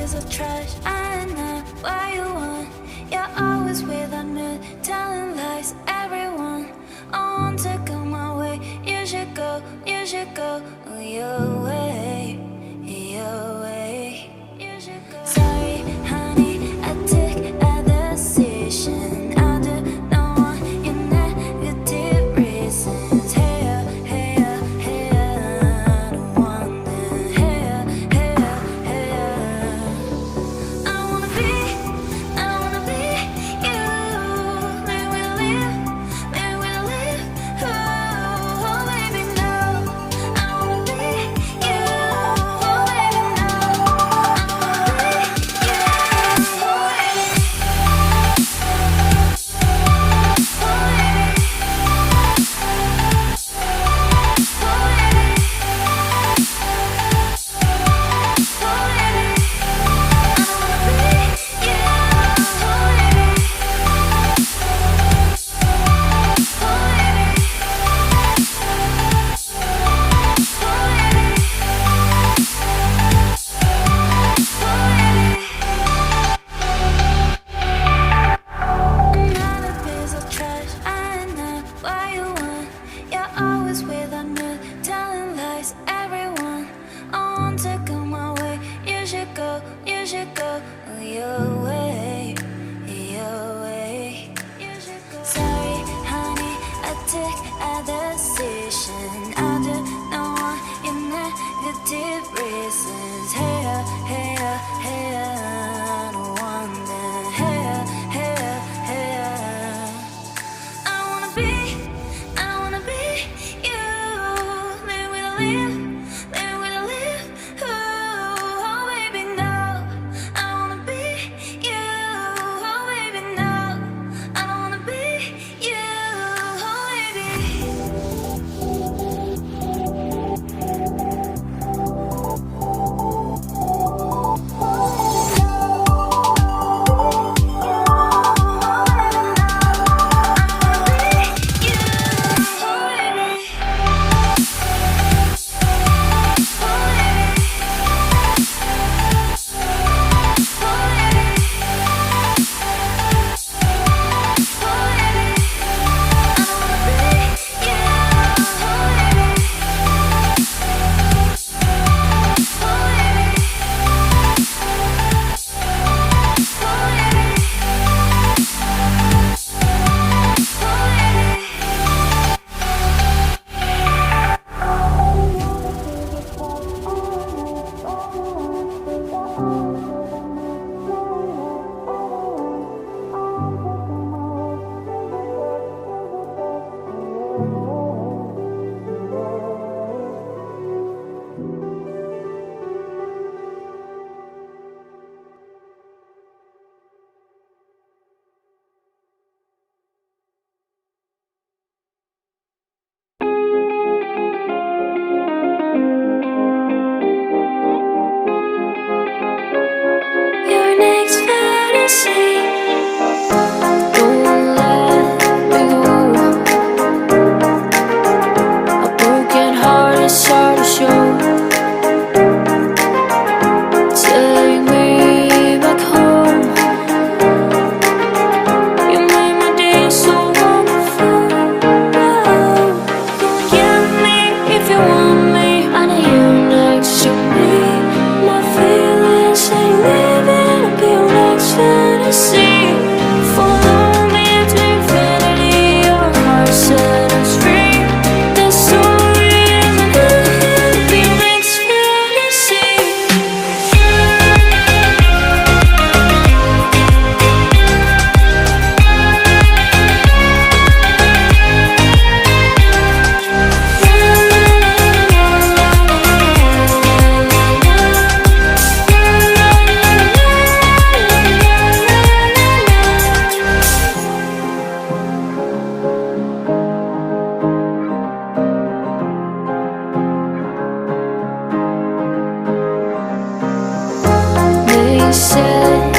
piece of trash. I know what you want. You're always without me, telling lies. Everyone, I want to go my way. You should go your way, your way. You should go. Sorry, honey, I took a decision. I do not want your negative reasons. Hey, hey, hey, I don't want them. Hey, hey, hey. I don't wanna be you. Maybe we'll live. Oh, baby, no. I don't wanna be you. Oh, baby, no. I don't wanna be you. Oh, baby. Another piece of trash. I know what you want. You're always without me, telling lies. Everyone, I want to go my way. You should go your way, your way. You should go. Sorry, honey, I took a decision. I do not want your negative reasons. Hey, hey, hey, I don't want them. Hey, hey, hey. I don't wanna be you. Maybe we'll live. Oh, baby, no. I don't wanna be you. Oh, baby, no. I don't wanna be you. Oh, baby. Your next fantasy. Don't let me go. A broken heart is hard to show. Take me back home. You made my day so wonderful. Come get me if you want me. I need you next to me. My feelings ain't living up your next fantasy. Follow me to infinity. Your heart set us free. The story isn't ending up your next fantasy. They said